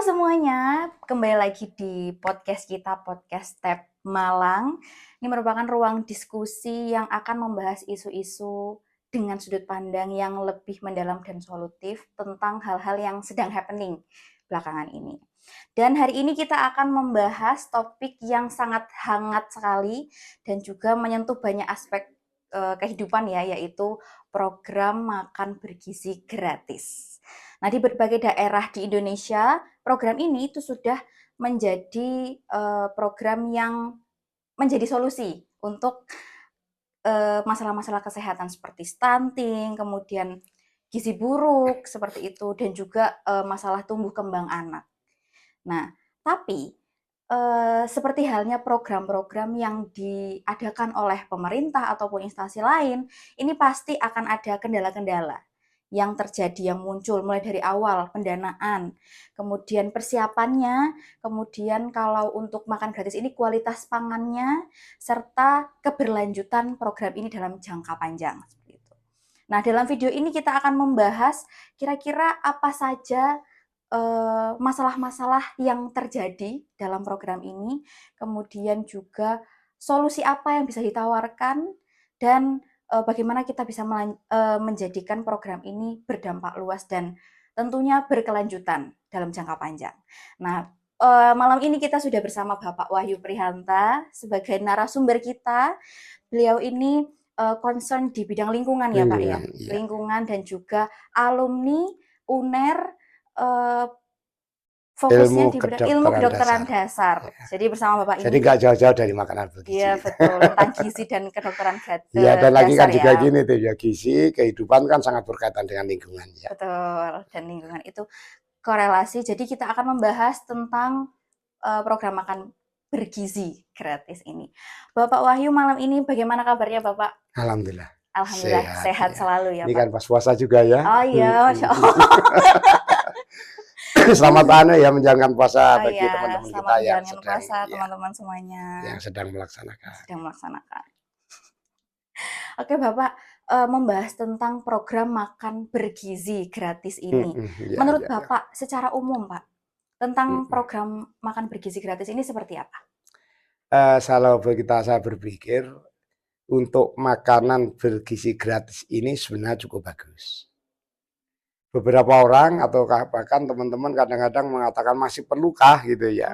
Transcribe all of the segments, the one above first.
semuanya, kembali lagi di podcast kita, Podcast Tab Malang. Ini merupakan ruang diskusi yang akan membahas isu-isu dengan sudut pandang yang lebih mendalam dan solutif tentang hal-hal yang sedang happening belakangan ini. Dan hari ini kita akan membahas topik yang sangat hangat sekali dan juga menyentuh banyak aspek kehidupan ya, yaitu program makan bergizi gratis. Nah, di berbagai daerah di Indonesia, program ini itu sudah menjadi program yang menjadi solusi untuk masalah-masalah kesehatan seperti stunting, kemudian gizi buruk seperti itu, dan juga masalah tumbuh kembang anak. Nah, tapi seperti halnya program-program yang diadakan oleh pemerintah ataupun instansi lain, ini pasti akan ada kendala-kendala yang terjadi, yang muncul mulai dari awal pendanaan, kemudian persiapannya, kemudian kalau untuk makan gratis ini kualitas pangannya, serta keberlanjutan program ini dalam jangka panjang. Seperti itu. Nah, dalam video ini kita akan membahas kira-kira apa saja masalah-masalah yang terjadi dalam program ini, kemudian juga solusi apa yang bisa ditawarkan, dan bagaimana kita bisa menjadikan program ini berdampak luas dan tentunya berkelanjutan dalam jangka panjang. Nah, malam ini kita sudah bersama Bapak Wahyu Prihanta sebagai narasumber kita. Beliau ini concern di bidang lingkungan ya Pak ya, lingkungan dan juga alumni UNER, fokusnya di bidang ilmu kedokteran dasar. Ya. Jadi bersama Bapak ini. Jadi nggak jauh-jauh dari makanan bergizi. Iya betul, tentang gizi dan kedokteran dasar. Iya, dan lagi kan juga gini tuh ya, gizi kehidupan kan sangat berkaitan dengan lingkungan ya. Betul, dan lingkungan itu korelasi. Jadi kita akan membahas tentang program makan bergizi gratis ini. Bapak Wahyu, malam ini bagaimana kabarnya Bapak? Alhamdulillah. Alhamdulillah sehat ya. Selalu ya ini Pak. Kan pas puasa juga ya. Oh iya, Masya Allah. Selamat ya menjalankan puasa bagi teman-teman kita yang sedang puasa, teman-teman semuanya yang sedang melaksanakan. Oke Bapak, membahas tentang program makan bergizi gratis ini. Menurut Bapak secara umum Pak, tentang program makan bergizi gratis ini seperti apa? Kalau saya berpikir untuk makanan bergizi gratis ini sebenarnya cukup bagus. Beberapa orang atau bahkan teman-teman kadang-kadang mengatakan masih perlukah gitu ya.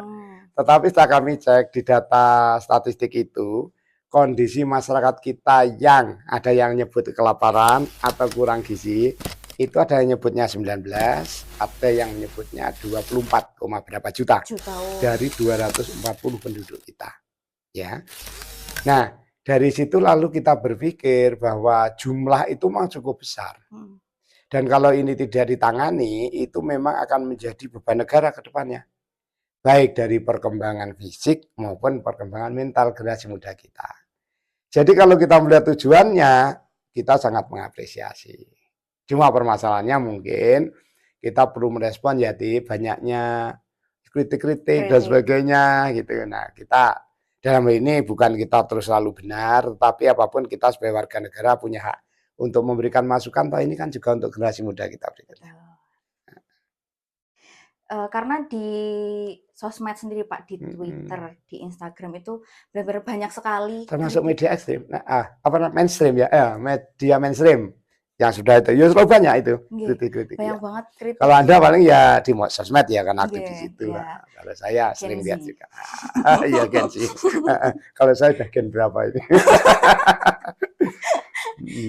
Tetapi setelah kami cek di data statistik itu, kondisi masyarakat kita yang ada yang nyebut kelaparan atau kurang gizi, itu ada yang nyebutnya 19, ada yang menyebutnya 24, berapa juta dari 240 penduduk kita. Ya. Nah, dari situ lalu kita berpikir bahwa jumlah itu memang cukup besar. Dan kalau ini tidak ditangani, itu memang akan menjadi beban negara ke depannya. Baik dari perkembangan fisik maupun perkembangan mental generasi muda kita. Jadi kalau kita melihat tujuannya, kita sangat mengapresiasi. Cuma permasalahannya mungkin kita perlu merespon jadi banyaknya kritik-kritik dan sebagainya gitu. Nah, kita dalam hal ini bukan kita terus selalu benar, tetapi apapun kita sebagai warga negara punya hak untuk memberikan masukan, toh ini kan juga untuk generasi muda kita berikutnya. Karena di sosmed sendiri Pak, di Twitter, di Instagram itu benar-benar banyak sekali. Termasuk media ekstrim, mainstream ya, media mainstream yang sudah itu, ya selalu banyak itu kritik-kritik. Banyak banget kritik. Kalau Anda paling ya di sosmed ya, kan aktif di situ. Kalau saya sering lihat juga. Iya Gen Z. Kalau saya udah Gen berapa ini?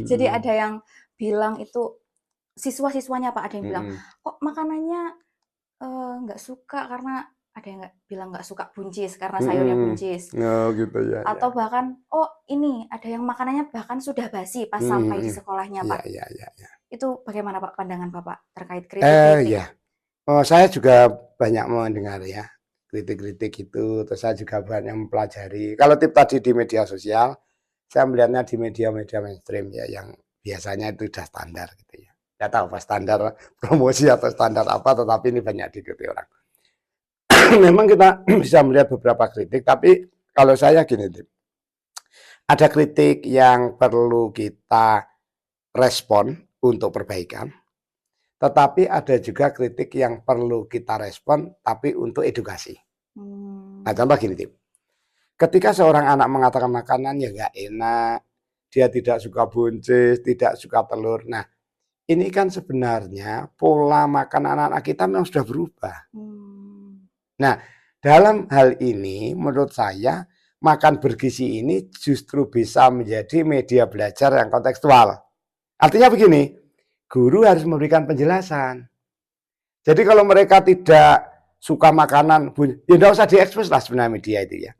Jadi ada yang bilang itu siswa-siswanya Pak, ada yang bilang kok makanannya nggak suka karena ada yang bilang nggak suka buncis karena sayurnya buncis. Gitu ya. Atau bahkan ini ada yang makanannya bahkan sudah basi pas sampai di sekolahnya Pak. Iya. Itu bagaimana Pak pandangan Bapak terkait kritik-kritik? Ya. Saya juga banyak mendengar ya kritik-kritik itu, terus saya juga banyak mempelajari. Kalau tip tadi di media sosial, saya melihatnya di media-media mainstream ya, yang biasanya itu sudah standar gitu ya. Saya tahu apa standar promosi atau standar apa, tetapi ini banyak diikuti orang. Memang kita bisa melihat beberapa kritik, tapi kalau saya gini, ada kritik yang perlu kita respon untuk perbaikan. tetapi ada juga kritik yang perlu kita respon, tapi untuk edukasi. Nah, contoh gini, Tim. Ketika seorang anak mengatakan makanan ya nggak enak, dia tidak suka buncis, tidak suka telur. Nah, ini kan sebenarnya pola makan anak-anak kita memang sudah berubah. Nah, dalam hal ini menurut saya makan bergizi ini justru bisa menjadi media belajar yang kontekstual. Artinya begini, guru harus memberikan penjelasan. Jadi kalau mereka tidak suka makanan, ya tidak usah diekspos lah sebenarnya media itu ya.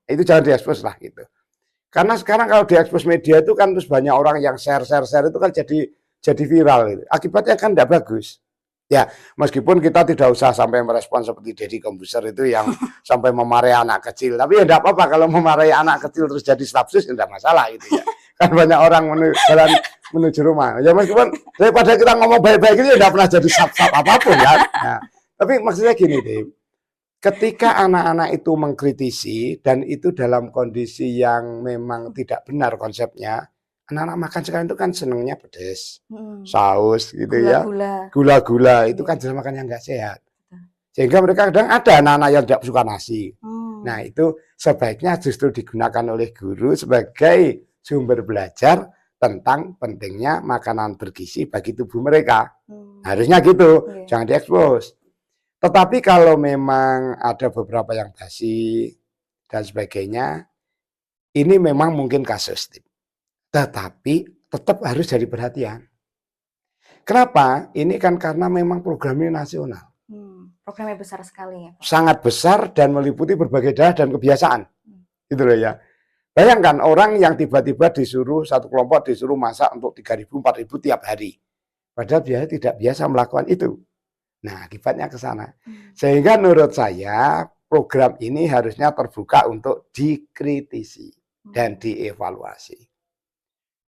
Itu jangan diekspos lah gitu. Karena sekarang kalau diekspos media itu kan terus banyak orang yang share itu kan jadi viral gitu. Akibatnya kan tidak bagus. Ya, meskipun kita tidak usah sampai merespon seperti Deddy Kombuser itu yang sampai memarahi anak kecil. Tapi ya tidak apa-apa kalau memarahi anak kecil terus jadi stafsus ya tidak masalah gitu ya. Kan banyak orang jalan menuju rumah. Ya meskipun daripada kita ngomong baik-baik itu ya tidak pernah jadi sap-sap apapun ya. Nah, tapi maksudnya gini, Tim. Ketika anak-anak itu mengkritisi dan itu dalam kondisi yang memang tidak benar konsepnya, anak-anak makan sekarang itu kan senangnya pedas, saus gitu ya, gula-gula itu kan jenis makan yang nggak sehat. Sehingga mereka kadang ada anak-anak yang tidak suka nasi. Nah itu sebaiknya justru digunakan oleh guru sebagai sumber belajar tentang pentingnya makanan bergizi bagi tubuh mereka. Harusnya gitu, jangan diekspos. Tetapi kalau memang ada beberapa yang basi dan sebagainya, ini memang mungkin kasus. Tetapi tetap harus jadi perhatian. Kenapa? Ini kan karena memang programnya nasional. Programnya besar sekali ya, Pak. Sangat besar dan meliputi berbagai daerah dan kebiasaan. Gitu loh ya. Bayangkan orang yang tiba-tiba disuruh, satu kelompok disuruh masak untuk 3.000, 4.000 tiap hari. Padahal dia tidak biasa melakukan itu. Nah, akibatnya ke sana. Sehingga menurut saya program ini harusnya terbuka untuk dikritisi dan dievaluasi.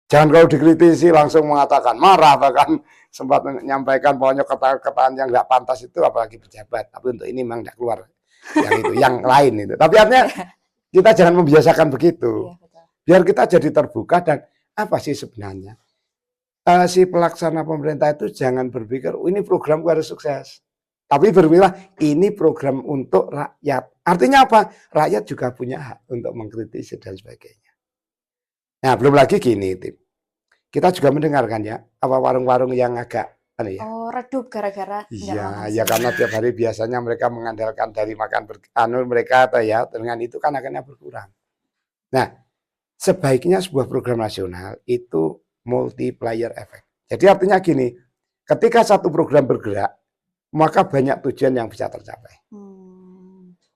Jangan kalau dikritisi langsung mengatakan marah, bahkan sempat menyampaikan pokoknya kata-kataan yang nggak pantas itu apalagi pejabat. Tapi untuk ini memang nggak keluar yang itu, yang lain itu. Tapi artinya kita jangan membiasakan begitu. Biar kita jadi terbuka dan apa sih sebenarnya? Si pelaksana pemerintah itu jangan berpikir ini programku harus sukses, tapi berpikirlah ini program untuk rakyat. Artinya apa? Rakyat juga punya hak untuk mengkritisi dan sebagainya. Nah, belum lagi gini, Tim. Kita juga mendengarkan ya, apa warung-warung yang agak redup gara-gara ya karena tiap hari biasanya mereka mengandalkan dari makan mereka atau ya dengan itu kan akhirnya berkurang. Nah, sebaiknya sebuah program nasional itu multiplier effect. Jadi artinya gini, ketika satu program bergerak, maka banyak tujuan yang bisa tercapai.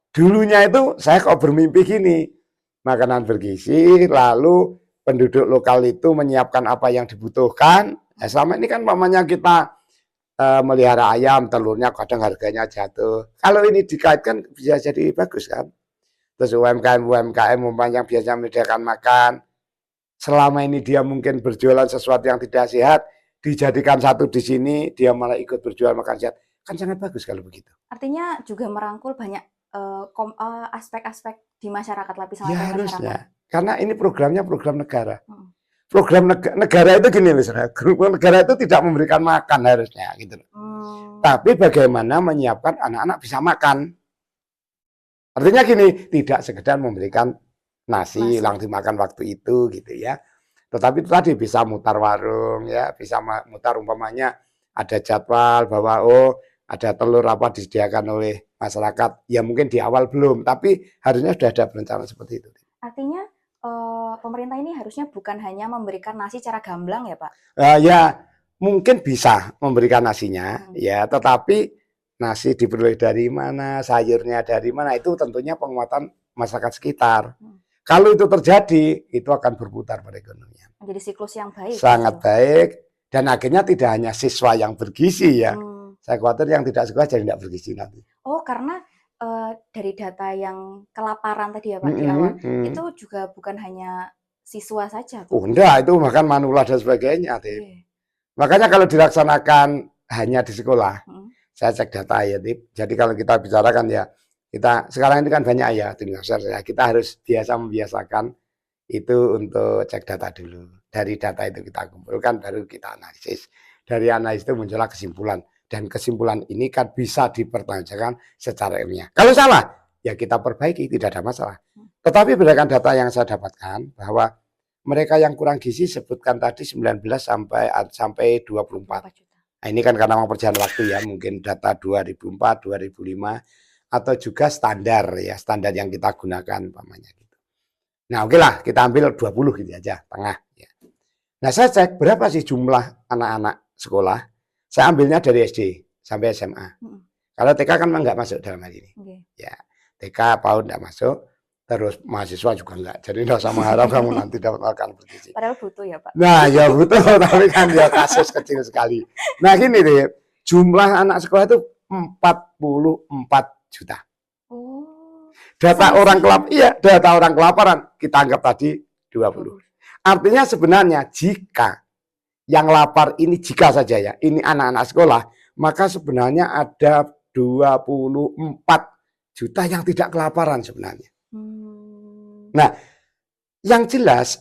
Dulunya itu saya kok bermimpi gini, makanan bergizi, lalu penduduk lokal itu menyiapkan apa yang dibutuhkan. Nah, selama ini kan mamanya kita melihara ayam, telurnya kadang harganya jatuh. Kalau ini dikaitkan bisa jadi bagus kan. Terus UMKM yang biasanya menyediakan makan, selama ini dia mungkin berjualan sesuatu yang tidak sehat, dijadikan satu di sini, dia malah ikut berjual makan sehat. Kan sangat bagus kalau begitu. Artinya juga merangkul banyak aspek-aspek di masyarakat, lapisan ya masyarakat. Harusnya. Karena ini programnya program negara. Program negara itu gini loh, negara itu tidak memberikan makan harusnya gitu. Tapi bagaimana menyiapkan anak-anak bisa makan. Artinya gini, tidak sekedar memberikan nasi langsung makan waktu itu gitu ya. Tetapi itu tadi bisa mutar warung ya, bisa mutar umpamanya ada jadwal bahwa ada telur apa disediakan oleh masyarakat. Ya mungkin di awal belum, tapi harusnya sudah ada perencanaan seperti itu. Artinya pemerintah ini harusnya bukan hanya memberikan nasi secara gamblang ya, Pak? Ya mungkin bisa memberikan nasinya ya, tetapi nasi diperoleh dari mana, sayurnya dari mana, itu tentunya penguatan masyarakat sekitar. Kalau itu terjadi, itu akan berputar perekonomian. Menjadi siklus yang baik. Sangat baik. Dan akhirnya tidak hanya siswa yang bergizi ya. Saya khawatir yang tidak sekolah jadi tidak bergizi nanti. Oh, karena dari data yang kelaparan tadi ya Pak di awal, itu juga bukan hanya siswa saja. Oh enggak, itu makan manula dan sebagainya. Makanya kalau dilaksanakan hanya di sekolah, saya cek data ya, Tip. Jadi kalau kita bicarakan ya, kita sekarang ini kan banyak ya, kita harus biasa membiasakan itu untuk cek data dulu. Dari data itu kita kumpulkan, baru kita analisis. Dari analisis itu muncullah kesimpulan. Dan kesimpulan ini kan bisa dipertanyakan secara ilmiah. Kalau salah, ya kita perbaiki, tidak ada masalah. Tetapi berdasarkan data yang saya dapatkan, bahwa mereka yang kurang gizi sebutkan tadi 19 sampai 24. Nah, ini kan karena memang perjalanan waktu ya, mungkin data 2004, 2005, atau juga standar ya, standar yang kita gunakan umpamanya gitu. Nah, oke lah, kita ambil 20 gitu aja, tengah ya. Nah, saya cek berapa sih jumlah anak-anak sekolah. Saya ambilnya dari SD sampai SMA. Kalau TK kan memang nggak masuk dalam hal ini. Ya, TK, PAUD nggak masuk. Terus mahasiswa juga enggak. Jadi enggak usah mengharap kamu nanti dapat makan bergizi. Padahal butuh ya, Pak. Nah, ya butuh, tapi kan dia kasus kecil sekali. Nah, gini deh, jumlah anak sekolah itu 44 juta. Oh. Data orang kelaparan kita anggap tadi 20. Artinya sebenarnya jika yang lapar ini, jika saja ya, ini anak-anak sekolah, maka sebenarnya ada 24 juta yang tidak kelaparan sebenarnya. Nah, yang jelas,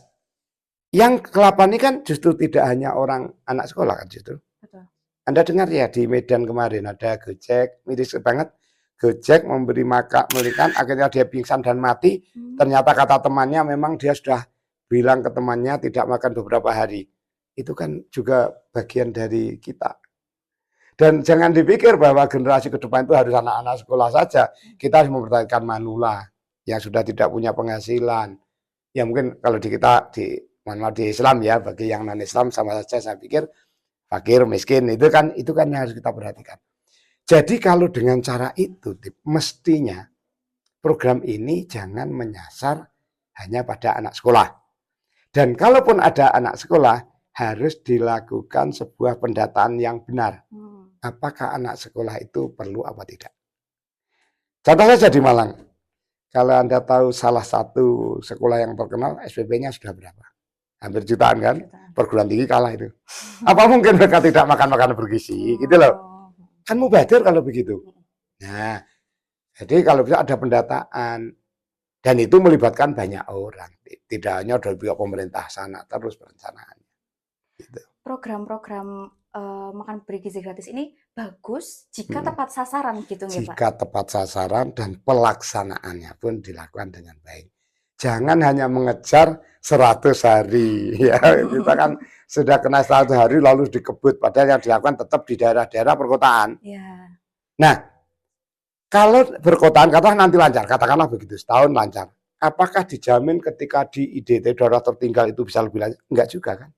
yang kelaparan ini kan justru tidak hanya orang anak sekolah kan justru. Betul. Anda dengar ya di Medan kemarin ada Gojek, miris banget. Gojek memberi makan, akhirnya dia pingsan dan mati. Ternyata kata temannya memang dia sudah bilang ke temannya tidak makan beberapa hari. Itu kan juga bagian dari kita. Dan jangan dipikir bahwa generasi ke depan itu harus anak-anak sekolah saja. Kita harus mempertahankan manula yang sudah tidak punya penghasilan. Ya mungkin kalau di kita di Islam ya, bagi yang non Islam sama saja saya pikir fakir miskin itu kan yang harus kita perhatikan. Jadi kalau dengan cara itu mestinya program ini jangan menyasar hanya pada anak sekolah. Dan kalaupun ada anak sekolah harus dilakukan sebuah pendataan yang benar. Apakah anak sekolah itu perlu apa tidak? Contoh saja di Malang. Kalau Anda tahu salah satu sekolah yang terkenal, SPP-nya sudah berapa? Hampir jutaan kan? Perguruan tinggi kalah itu. Apa mungkin mereka tidak makan makanan bergizi? Gitu loh. Kan mubazir kalau begitu. Nah, jadi kalau bisa ada pendataan. Dan itu melibatkan banyak orang. Tidak hanya dari pihak pemerintah sana, terus perencanaannya. Gitu. Program-program makan bergizi gratis ini bagus jika tepat sasaran gitu ya Pak? Jika tepat sasaran dan pelaksanaannya pun dilakukan dengan baik. Jangan hanya mengejar 100 hari. Ya, kita kan sudah kena 100 hari lalu dikebut. Padahal yang dilakukan tetap di daerah-daerah perkotaan. Ya. Nah, kalau perkotaan katakanlah nanti lancar, katakanlah begitu, setahun lancar. Apakah dijamin ketika di IDT daerah tertinggal itu bisa lebih lancar? Enggak juga kan?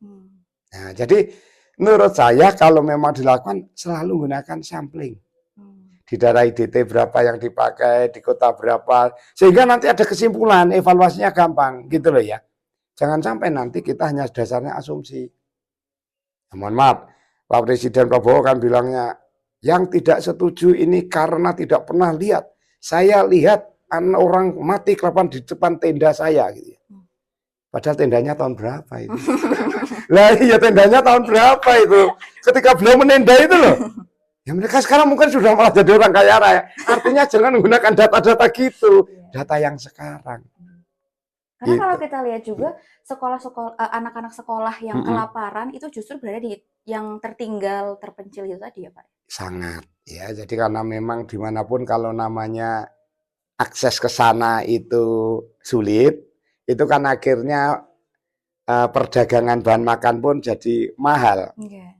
Nah, jadi menurut saya kalau memang dilakukan selalu gunakan sampling. Di daerah IDT berapa yang dipakai, di kota berapa. Sehingga nanti ada kesimpulan, evaluasinya gampang. Gitu loh ya. Jangan sampai nanti kita hanya dasarnya asumsi. Ya, mohon maaf, Pak Presiden Prabowo kan bilangnya, yang tidak setuju ini karena tidak pernah lihat. Saya lihat orang mati kelaparan di depan tenda saya. Gitu. Padahal tendanya tahun berapa itu? Lah iya tendanya tahun berapa itu? Ketika beliau menenda itu loh. Ya mereka sekarang mungkin sudah malah jadi orang kaya raya. Artinya jangan menggunakan data-data gitu. Data yang sekarang. Karena gitu. Kalau kita lihat juga anak-anak sekolah yang kelaparan itu justru berada di yang tertinggal, terpencil itu tadi ya Pak? Sangat. Ya, jadi karena memang dimanapun kalau namanya akses ke sana itu sulit, itu kan akhirnya perdagangan bahan makan pun jadi mahal.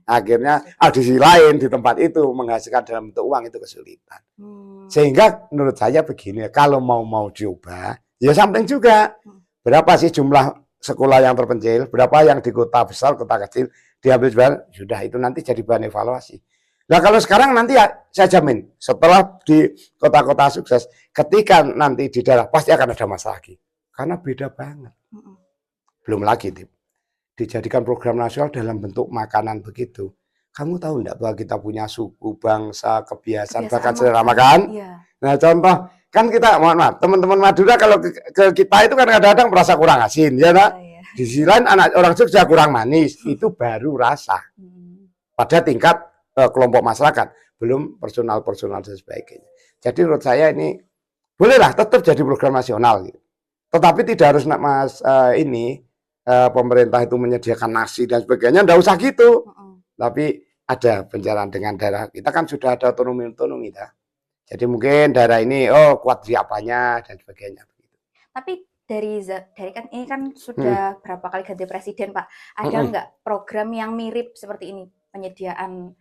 Akhirnya di sisi lain di tempat itu menghasilkan dalam bentuk uang itu kesulitan. Sehingga menurut saya begini, kalau mau diubah, ya sampling juga. Berapa sih jumlah sekolah yang terpencil, berapa yang di kota besar, kota kecil, diambil jual, sudah itu nanti jadi bahan evaluasi. Nah kalau sekarang nanti ya, saya jamin, setelah di kota-kota sukses, ketika nanti di daerah pasti akan ada masalah lagi. Karena beda banget. Belum lagi, dijadikan program nasional dalam bentuk makanan begitu. Kamu tahu enggak bahwa kita punya suku, bangsa, kebiasaan bahkan selera makan? Iya. Nah contoh, kan kita, mohon maaf, teman-teman Madura kalau ke kita itu kan kadang-kadang merasa kurang asin, ya nak? Iya. Di sisi lain anak orang Jogja kurang manis, itu baru rasa. Pada tingkat kelompok masyarakat, belum personal dan sebagainya. Jadi menurut saya ini bolehlah tetap jadi program nasional, gitu. Tetapi tidak harus pemerintah itu menyediakan nasi dan sebagainya, enggak usah gitu. Tapi ada pembicaraan dengan daerah. Kita kan sudah ada otonomi dah. Jadi mungkin daerah ini kuat di apanya dan sebagainya. Tapi dari kan ini kan sudah berapa kali ganti presiden, Pak. Ada nggak program yang mirip seperti ini, penyediaan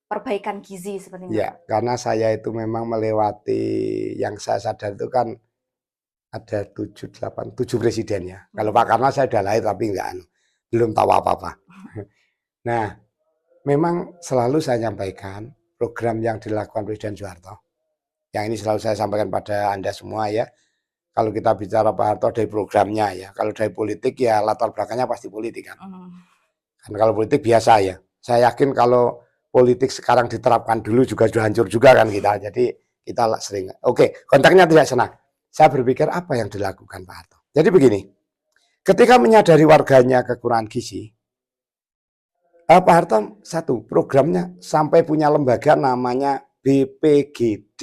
perbaikan gizi seperti ini? Ya, karena saya itu memang melewati, yang saya sadar itu kan ada 7 presiden ya. Kalau Pak Karno saya udah lahir tapi belum tahu apa-apa. Nah, memang selalu saya nyampaikan program yang dilakukan Presiden Soeharto. Yang ini selalu saya sampaikan pada Anda semua ya. Kalau kita bicara Pak Harto dari programnya ya. Kalau dari politik ya latar belakangnya pasti politik kan. Kan kalau politik biasa ya. Saya yakin kalau politik sekarang diterapkan dulu juga sudah hancur juga kan kita. Jadi kita sering. Oke, konteksnya tidak sana. Saya berpikir apa yang dilakukan Pak Harto. Jadi begini. Ketika menyadari warganya kekurangan gizi, Pak Harto satu programnya sampai punya lembaga namanya BPGD.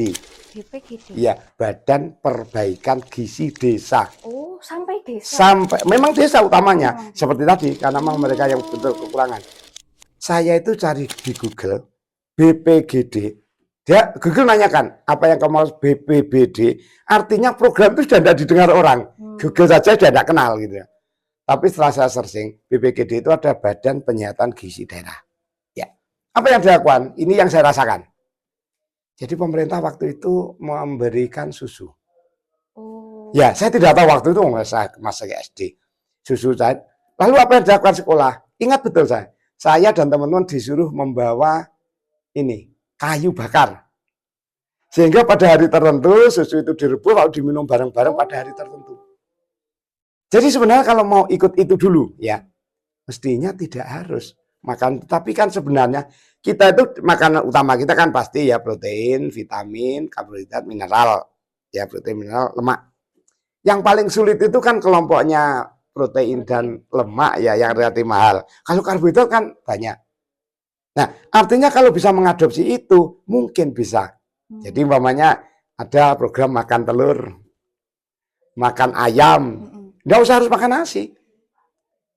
BPGD. Ya, Badan Perbaikan Gizi Desa. Oh, sampai desa. Sampai memang desa utamanya. Seperti tadi karena memang mereka yang betul kekurangan. Saya itu cari di Google BPGD. Dia Google nanyakan apa yang kamu harus BPBD. Artinya program itu sudah tidak didengar orang. Google saja sudah tidak kenal gitu ya. Tapi setelah saya searching, BPGD itu ada Badan Penyihatan Gizi Daerah. Ya. Apa yang dilakukan? Ini yang saya rasakan. Jadi pemerintah waktu itu memberikan susu. Oh. Ya, saya tidak tahu waktu itu saya masih SD. Susu saya. Lalu apa yang dilakukan sekolah? Ingat betul saya dan teman-teman disuruh membawa ini kayu bakar. Sehingga pada hari tertentu susu itu direbus lalu diminum bareng-bareng pada hari tertentu. Jadi sebenarnya kalau mau ikut itu dulu ya, mestinya tidak harus makan. Tapi kan sebenarnya kita itu makanan utama kita kan pasti ya protein, vitamin, karbohidrat, mineral. Ya protein, mineral, lemak. Yang paling sulit itu kan kelompoknya protein dan lemak ya yang relatif mahal. Kalau karbohidrat kan banyak. Nah, artinya kalau bisa mengadopsi itu mungkin bisa. Jadi umpamanya ada program makan telur, makan ayam, nggak usah harus makan nasi.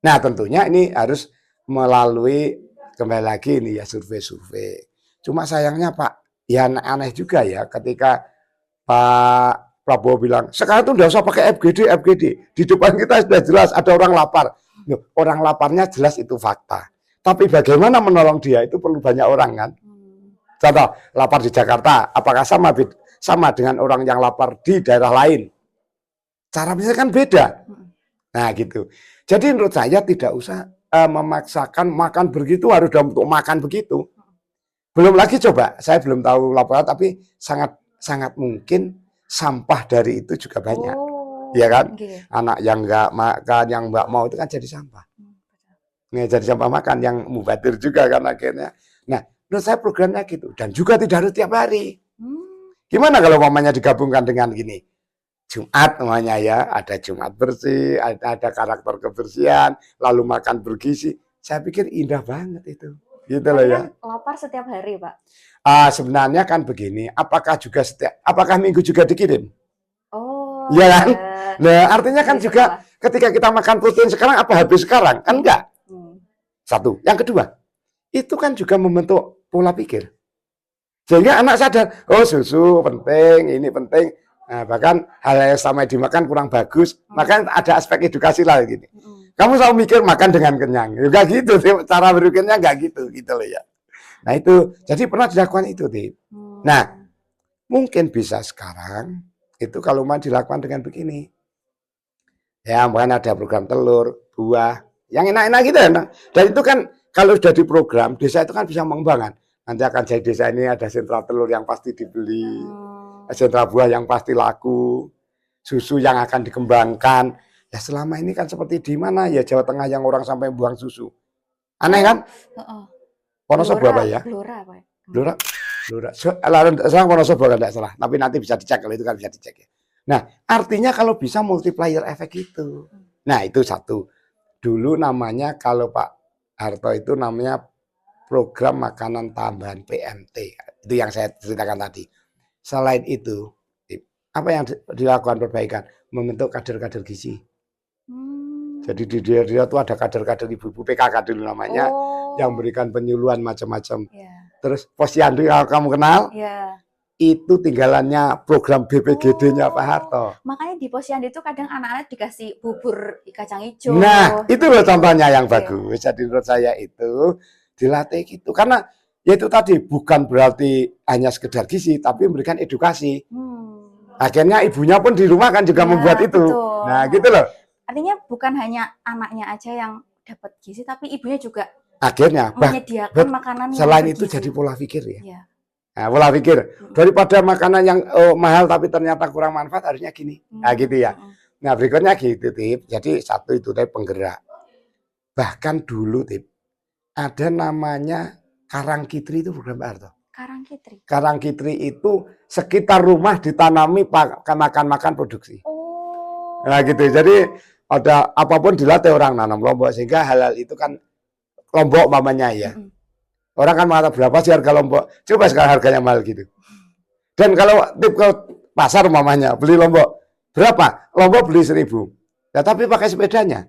Nah, tentunya ini harus melalui kembali lagi ini ya survei-survei. Cuma sayangnya Pak, ya aneh juga ya ketika Pak Prabowo bilang, sekarang tuh nggak usah pakai FGD. Di depan kita sudah jelas ada orang lapar. Orang laparnya jelas itu fakta. Tapi bagaimana menolong dia itu perlu banyak orang kan. Contoh, lapar di Jakarta, apakah sama dengan orang yang lapar di daerah lain? Cara bisa kan beda. Nah gitu. Jadi menurut saya tidak usah memaksakan makan begitu harus untuk makan begitu. Belum lagi coba, saya belum tahu laporan tapi sangat mungkin sampah dari itu juga banyak. Ya kan? Okay. Anak yang nggak makan, yang nggak mau itu kan jadi sampah. Nih jadi sampah makan yang mubadir juga kan akhirnya. Nah, menurut saya programnya gitu dan juga tidak harus tiap hari. Gimana kalau mamanya digabungkan dengan gini? Jumat namanya ya, ada Jumat bersih, ada karakter kebersihan, lalu makan bergizi. Saya pikir indah banget itu. Gitu loh ya. Lapar setiap hari, Pak. Sebenarnya kan begini, apakah minggu juga dikirim? Oh. Iya kan? Nah, artinya kan juga ketika kita makan protein sekarang apa habis sekarang? Kan enggak. Satu. Yang kedua, itu kan juga membentuk pola pikir. Sehingga anak sadar, oh susu penting, ini penting. Nah, bahkan hal yang sama dimakan kurang bagus. Maka ada aspek edukasi lah gini. Kamu selalu mikir makan dengan kenyang. Enggak gitu, cara berpikirnya enggak gitu loh ya. Nah itu, jadi pernah dilakukan itu, Tip. Nah, mungkin bisa sekarang, itu kalau mau dilakukan dengan begini. Ya, mungkin ada program telur, buah, yang enak-enak gitu ya. Dan itu kan, kalau sudah diprogram, desa itu kan bisa mengembangkan. Nanti akan jadi desa ini ada sentra telur yang pasti dibeli, sentra buah yang pasti laku, susu yang akan dikembangkan. Ya selama ini kan seperti di mana ya Jawa Tengah yang orang sampai buang susu. Aneh kan? Wonosobo apa ya? Blora. Sekarang Wonosobo kan tidak salah. Tapi nanti bisa dicek kalau itu kan bisa dicek ya. Nah, artinya kalau bisa multiplier efek itu. Nah, itu satu. Dulu namanya kalau Pak Harto itu namanya program makanan tambahan PMT. Itu yang saya ceritakan tadi. Selain itu, apa yang dilakukan perbaikan? Membentuk kader-kader gizi. Jadi di daerah itu ada kader-kader ibu-ibu PKK dulu namanya, yang Oh, berikan penyuluhan macam-macam. ya, Terus Posyandu kalau kamu kenal, ya. itu tinggalannya program BPGD-nya Pak Oh, Harto. makanya di posyandu itu kadang anak-anak dikasih bubur kacang hijau. Nah, itu loh gitu. contohnya yang Iya. bagus. Jadi menurut saya itu dilatih gitu. Karena ya itu tadi bukan berarti hanya sekedar gizi, tapi memberikan edukasi. Akhirnya ibunya pun di rumah kan juga Ya, membuat itu. betul. Nah, gitu loh. Artinya bukan hanya anaknya aja yang dapat gizi, tapi ibunya juga Akhirnya, menyediakan makanan yang selain itu bergizi. jadi pola pikir ya. Ya. Nah, pola pikir. Daripada makanan yang mahal tapi ternyata kurang manfaat, harusnya gini. Nah, gitu ya. Nah, berikutnya gitu, Tip. Jadi satu itu Tip penggerak. Bahkan dulu, Tip, ada namanya Karangkitri itu program Pak Harto. Karangkitri. Karangkitri itu sekitar rumah ditanami makan-makan produksi. Oh. Nah, gitu. Jadi ada apapun dilatih orang nanam lombok sehingga halal itu kan lombok mamanya ya. Orang kan mengatakan berapa sih harga lombok? Coba sekarang harganya mahal gitu. Dan kalau Tip ke pasar mamanya beli lombok berapa? Lombok beli 1.000. Ya, tapi pakai sepedanya.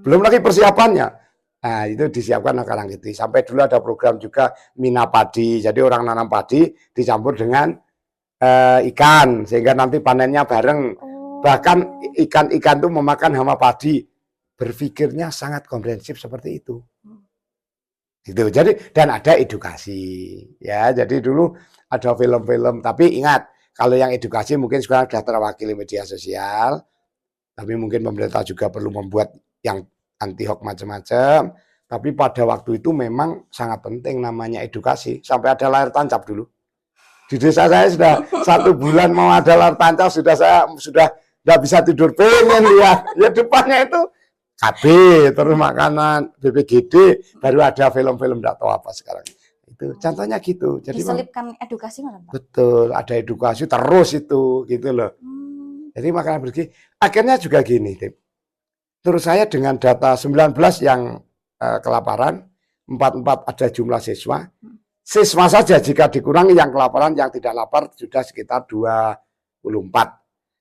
Belum lagi persiapannya. Nah, itu disiapkan Karangkitri. Sampai dulu ada program juga Mina Padi. Jadi orang nanam padi dicampur dengan ikan sehingga nanti panennya bareng. Bahkan ikan-ikan itu memakan hama padi. Berpikirnya sangat komprehensif seperti itu. Gitu. Jadi dan ada edukasi. Ya, jadi dulu ada film-film, tapi ingat kalau yang edukasi mungkin sekarang sudah terwakili media sosial. Tapi mungkin pemerintah juga perlu membuat yang anti hoax macam-macam. Tapi pada waktu itu memang sangat penting namanya edukasi. Sampai ada layar tancap dulu. Di desa saya sudah 1 bulan mau ada layar tancap, saya sudah nggak bisa tidur, pengen lihat. Ya depannya itu KB, terus makanan BPGD, baru ada film-film nggak tahu apa sekarang. Itu contohnya gitu. Jadi diselipkan edukasi mana, Pak? Betul, ada edukasi terus itu, gitu loh. Jadi makanan bergizi. Akhirnya juga gini, Tim. Terus saya dengan data 19 yang kelaparan, 44 ada jumlah siswa. Siswa saja jika dikurangi yang kelaparan, yang tidak lapar sudah sekitar 24.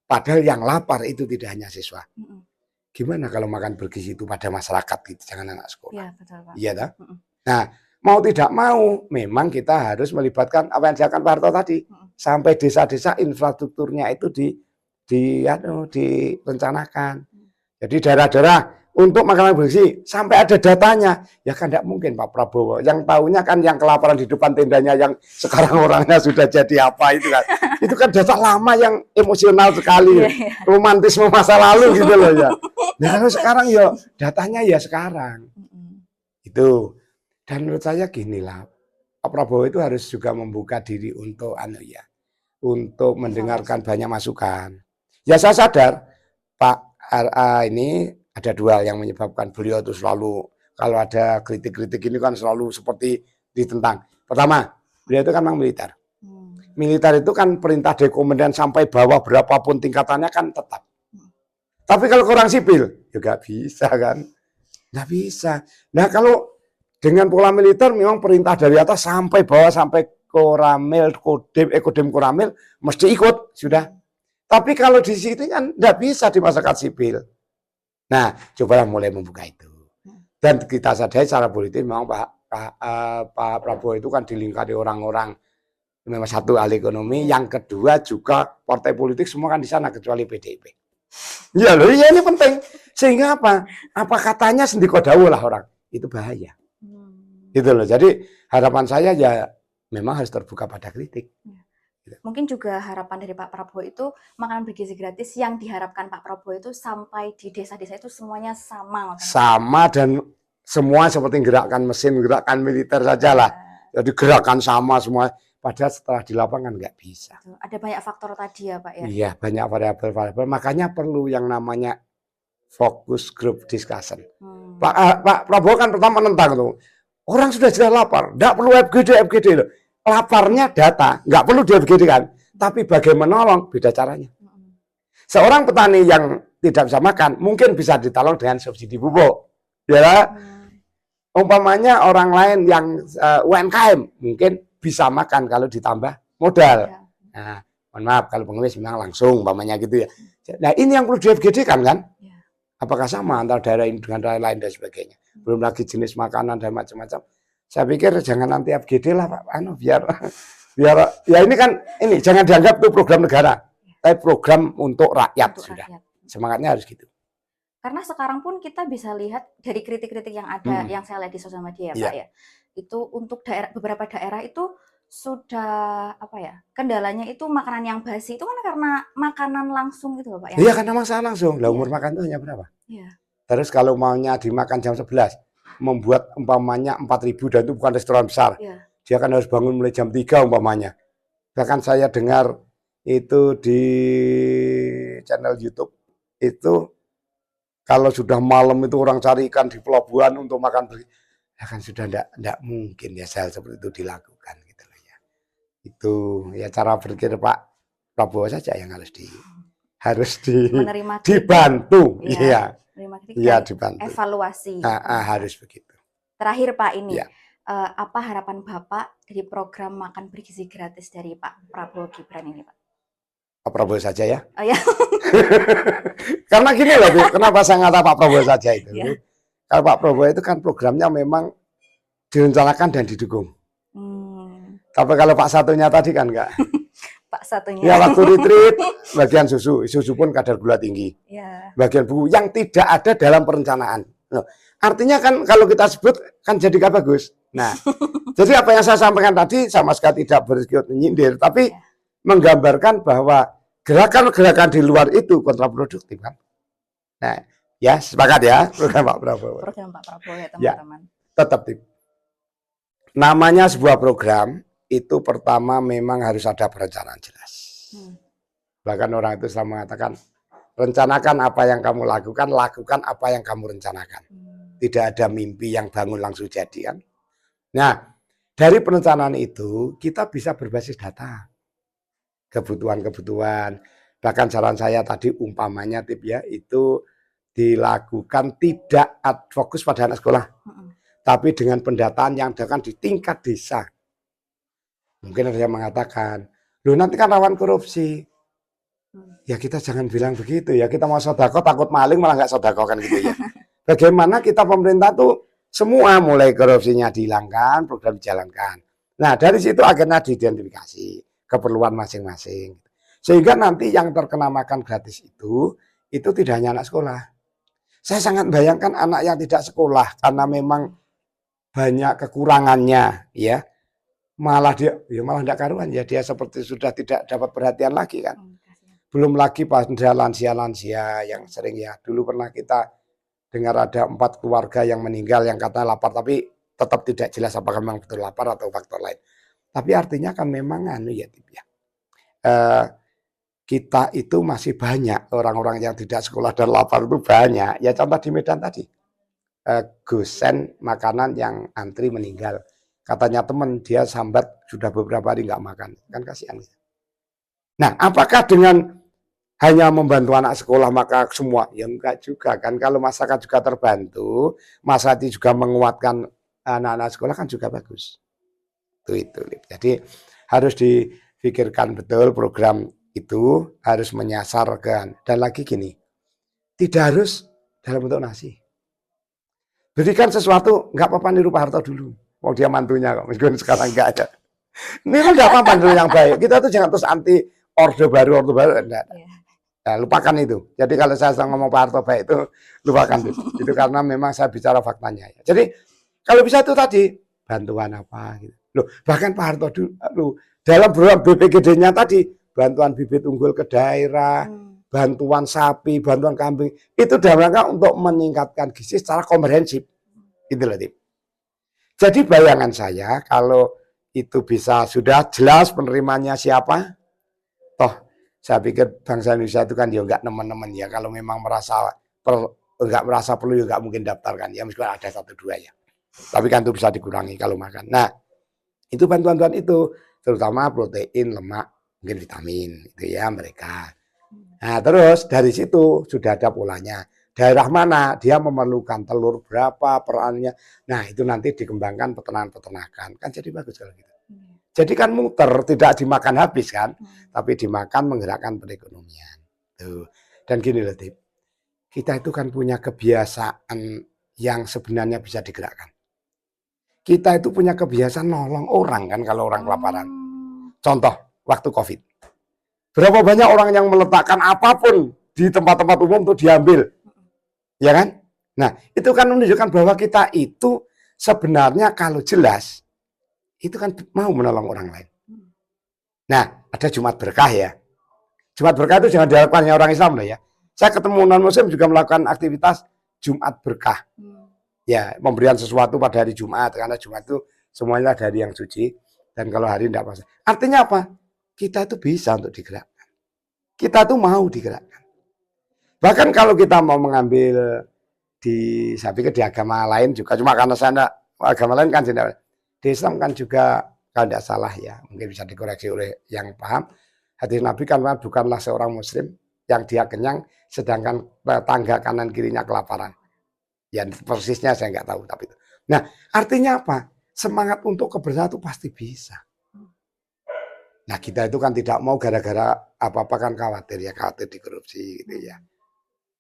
Padahal yang lapar itu tidak hanya siswa. Gimana kalau makan bergizi itu pada masyarakat gitu, jangan anak sekolah. Iya, betul, Pak. Iya, toh? Nah, mau tidak mau, memang kita harus melibatkan apa yang dilakukan Pak Harto tadi. Sampai desa-desa infrastrukturnya itu direncanakan. Jadi daerah-daerah untuk makanan bergizi sampai ada datanya. Ya kan tidak mungkin Pak Prabowo. Yang tahunya kan yang kelaparan di depan tendanya yang sekarang orangnya sudah jadi apa itu kan. Itu kan data lama yang emosional sekali. Romantisme masa lalu gitu loh ya. Nah kalau sekarang ya datanya ya sekarang. Itu. Dan menurut saya gini lah. Pak Prabowo itu harus juga membuka diri untuk untuk mendengarkan banyak masukan. Ya saya sadar Pak RA ini ada 2 yang menyebabkan beliau itu selalu kalau ada kritik-kritik ini kan selalu seperti ditentang. Pertama, beliau itu kan memang militer. Militer itu kan perintah dari komandan sampai bawah berapapun tingkatannya kan tetap. Tapi kalau orang sipil juga bisa kan? Nggak bisa. Nah kalau dengan pola militer memang perintah dari atas sampai bawah sampai Koramil, Kodem Koramil mesti ikut sudah. Tapi kalau di sini kan nggak bisa di masyarakat sipil. Nah, cobalah mulai membuka itu. Dan kita sadari secara politik memang Pak Prabowo itu kan dilingkari orang-orang memang satu ahli ekonomi, yang kedua juga partai politik semua kan di sana kecuali PDIP. Ya loh, ya ini penting. Sehingga apa? Apa katanya sendikodawo lah orang. Itu bahaya. Gitu loh. Jadi harapan saya ya memang harus terbuka pada kritik. Mungkin juga harapan dari Pak Prabowo itu makanan bergizi gratis yang diharapkan Pak Prabowo itu sampai di desa-desa itu semuanya sama. Sama dan semua seperti gerakan mesin, gerakan militer saja lah. Jadi gerakan sama semua. Padahal setelah di lapangan nggak bisa. Ada banyak faktor tadi ya Pak ya? Iya, banyak variabel-variabel. Makanya perlu yang namanya focus group discussion. Pak Prabowo kan pertama menentang tuh. Orang sudah jelas lapar, nggak perlu FGD loh. Laparnya data, nggak perlu di FGD kan. Tapi bagaimana menolong, beda caranya. Seorang petani yang tidak bisa makan, mungkin bisa ditolong dengan subsidi pupuk. Ya, umpamanya orang lain yang UMKM, mungkin bisa makan kalau ditambah modal. Nah, mohon maaf kalau pengemis memang langsung umpamanya gitu ya. Nah, ini yang perlu di FGD kan? Apakah sama antara daerah ini dengan daerah lain dan sebagainya. Belum lagi jenis makanan dan macam-macam. Saya pikir jangan nanti FGD lah Pak, biar ya ini kan jangan dianggap itu program negara, tapi program untuk rakyat sudah. Semangatnya harus gitu. Karena sekarang pun kita bisa lihat dari kritik-kritik yang ada, yang saya lihat di sosial media ya Pak ya, itu untuk beberapa daerah itu sudah kendalanya itu makanan yang basi itu kan karena makanan langsung gitu loh Pak. Iya karena masakan langsung. Lah umur makan itu hanya berapa? Iya. Terus kalau maunya dimakan jam 11, membuat umpamanya 4.000 dan itu bukan restoran besar. Iya. Dia kan harus bangun mulai jam 3 umpamanya. Bahkan saya dengar itu di channel YouTube itu kalau sudah malam itu orang cari ikan di pelabuhan untuk makan ya kan sudah enggak mungkin ya hal seperti itu dilakukan gitu loh ya. Itu ya cara berpikir Pak Prabowo saja yang harus dibantu. Iya. Iya dibantu. Evaluasi. Harus begitu. Terakhir Pak ini, apa harapan Bapak dari program makan bergizi gratis dari Pak Prabowo Gibran ini Pak? Pak Prabowo saja ya. Oh ya. Karena gini loh, kenapa saya ngata Pak Prabowo saja itu? Ya. Kalau Pak Prabowo itu kan programnya memang direncanakan dan didukung. Tapi kalau Pak satunya tadi kan enggak. Pak satunya. Ya waktu retreat, bagian susu pun kadar gula tinggi. Ya. Bagian buku yang tidak ada dalam perencanaan. Loh, artinya kan kalau kita sebut kan jadi gak bagus. Nah, jadi apa yang saya sampaikan tadi sama sekali tidak berikut menyindir, tapi menggambarkan bahwa gerakan-gerakan di luar itu kontraproduktif kan. Nah, ya sepakat ya program Pak Prabowo. Program Pak Prabowo ya teman-teman. Ya, tetap namanya sebuah program itu pertama memang harus ada perencanaan jelas. Bahkan orang itu selalu mengatakan rencanakan apa yang kamu lakukan apa yang kamu rencanakan. Tidak ada mimpi yang bangun langsung jadi kan. Nah, dari perencanaan itu kita bisa berbasis data. Kebutuhan-kebutuhan. Bahkan saran saya tadi umpamanya itu dilakukan tidak fokus pada anak sekolah. Tapi dengan pendataan yang dilakukan di tingkat desa. Mungkin ada yang mengatakan, loh nanti kan rawan korupsi. Ya kita jangan bilang begitu ya. Kita mau sodako takut maling malah nggak sodako kan gitu ya. Bagaimana kita pemerintah tuh semua mulai korupsinya dihilangkan, program dijalankan. Nah dari situ akhirnya diidentifikasi keperluan masing-masing. Sehingga nanti yang terkena makan gratis itu tidak hanya anak sekolah. Saya sangat bayangkan anak yang tidak sekolah karena memang banyak kekurangannya ya. Malah tidak karuan ya, dia seperti sudah tidak dapat perhatian lagi kan. Belum lagi pada lansia-lansia yang sering ya. Dulu pernah kita dengar ada 4 keluarga yang meninggal yang katanya lapar tapi tetap tidak jelas apakah memang betul lapar atau faktor lain. Tapi artinya kan memang kita itu masih banyak orang-orang yang tidak sekolah dan lapar itu banyak. Ya contoh di Medan tadi, gosen makanan yang antri meninggal. Katanya teman dia sambat sudah beberapa hari nggak makan, kan kasihan. Nah, apakah dengan hanya membantu anak sekolah maka semua? Ya enggak juga kan. Kalau masyarakat juga terbantu, masyarakat juga menguatkan anak-anak sekolah kan juga bagus. Itu. Jadi harus dipikirkan betul program itu harus menyasarkan. Dan lagi gini, tidak harus dalam bentuk nasi. Berikan sesuatu, nggak apa-apa niru Pak Harto dulu. Mau dia mantunya kok, meskipun sekarang nggak ada. Ini kan nggak apa-apa niru yang baik. Kita tuh jangan terus anti orde baru. Enggak. Nah, lupakan itu. Jadi kalau saya ngomong Pak Harto baik itu, lupakan itu. Itu karena memang saya bicara faktanya. Jadi kalau bisa itu tadi, bantuan apa gitu. Loh, bahkan Pak Harto dulu dalam program BPGD-nya tadi bantuan bibit unggul ke daerah, bantuan sapi, bantuan kambing itu dalam rangka untuk meningkatkan gizi secara komprehensif. Itu loh, Tim. Jadi bayangan saya kalau itu bisa sudah jelas penerimanya siapa, toh saya pikir bangsa Indonesia itu kan ya enggak nemen-nemen ya kalau memang enggak merasa perlu ya enggak mungkin daftarkan ya meskipun ada 1-2 ya. Tapi kan itu bisa dikurangi kalau makan. Nah, itu bantuan-bantuan itu terutama protein, lemak, mungkin vitamin itu ya mereka. Nah, terus dari situ sudah ada polanya. Daerah mana dia memerlukan telur berapa perannya. Nah, itu nanti dikembangkan peternakan-peternakan. Kan jadi bagus kalau gitu. Jadi kan muter, tidak dimakan habis kan, tapi dimakan menggerakkan perekonomian. Tuh. Dan gini loh, Tip. kita itu kan punya kebiasaan yang sebenarnya bisa digerakkan. Kita itu punya kebiasaan nolong orang kan kalau orang kelaparan. Contoh, waktu COVID. Berapa banyak orang yang meletakkan apapun di tempat-tempat umum untuk diambil. Ya kan? Nah, itu kan menunjukkan bahwa kita itu sebenarnya kalau jelas, itu kan mau menolong orang lain. Nah, ada Jumat Berkah ya. Jumat Berkah itu jangan diharapkan hanya orang Islam loh ya. Saya ketemu non-muslim juga melakukan aktivitas Jumat Berkah. Ya, pemberian sesuatu pada hari Jumat, karena Jumat itu semuanya dari yang suci, dan kalau hari tidak pas. Artinya apa? Kita itu bisa untuk digerakkan. Kita tuh mau digerakkan. Bahkan kalau kita mau mengambil saya pikir di agama lain juga, cuma karena saya agama lain kan tidak, di Islam kan juga kalau tidak salah ya, mungkin bisa dikoreksi oleh yang paham, hadis Nabi kan bukanlah seorang muslim yang dia kenyang, sedangkan tetangga kanan kirinya kelaparan. Ya persisnya saya nggak tahu, tapi itu. Nah, artinya apa? Semangat untuk kebersamaan itu pasti bisa. Nah, kita itu kan tidak mau gara-gara apa-apa kan khawatir dikorupsi gitu ya.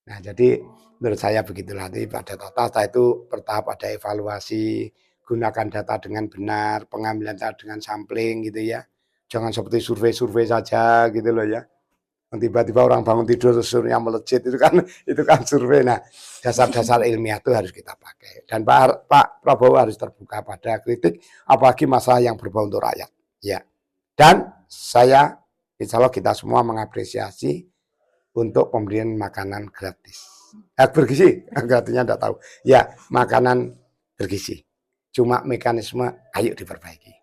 Nah, jadi menurut saya begitulah. Nanti pada total itu bertahap ada evaluasi, gunakan data dengan benar, pengambilan data dengan sampling gitu ya. Jangan seperti survei-survei saja gitu loh ya. Tiba-tiba orang bangun tidur suruhnya melejit, itu kan survei. Nah, dasar-dasar ilmiah itu harus kita pakai. Dan Pak Prabowo harus terbuka pada kritik, apalagi masalah yang berbau untuk rakyat. Ya. Dan saya, insya Allah kita semua mengapresiasi untuk pemberian makanan gratis. Bergizi, artinya tidak tahu. Ya, makanan bergizi. Cuma mekanisme ayo diperbaiki.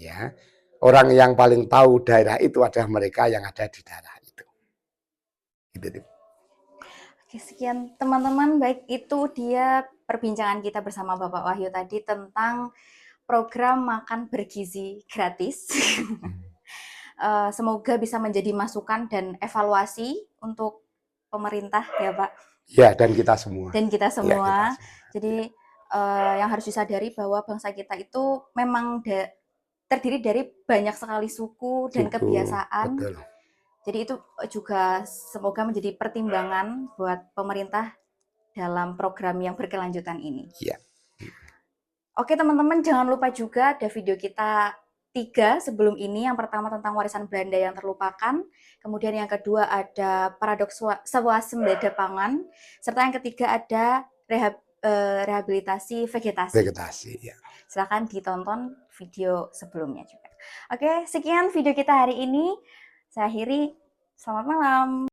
Ya. Orang yang paling tahu daerah itu adalah mereka yang ada di daerah. Oke, sekian teman-teman, baik itu dia perbincangan kita bersama Bapak Wahyu tadi tentang program makan bergizi gratis. Semoga bisa menjadi masukan dan evaluasi untuk pemerintah ya Pak. Ya, dan kita semua. Dan kita semua. Ya, kita semua. Jadi yang harus disadari bahwa bangsa kita itu memang terdiri dari banyak sekali suku dan kebiasaan. Betul. Jadi itu juga semoga menjadi pertimbangan buat pemerintah dalam program yang berkelanjutan ini. Iya. Oke teman-teman, jangan lupa juga ada video kita 3 sebelum ini. Yang pertama tentang warisan Belanda yang terlupakan. Kemudian yang kedua ada paradoks swasembada pangan. Serta yang ketiga ada rehabilitasi vegetasi. Ya. Silakan ditonton video sebelumnya juga. Oke, sekian video kita hari ini. Saya akhiri. Selamat malam.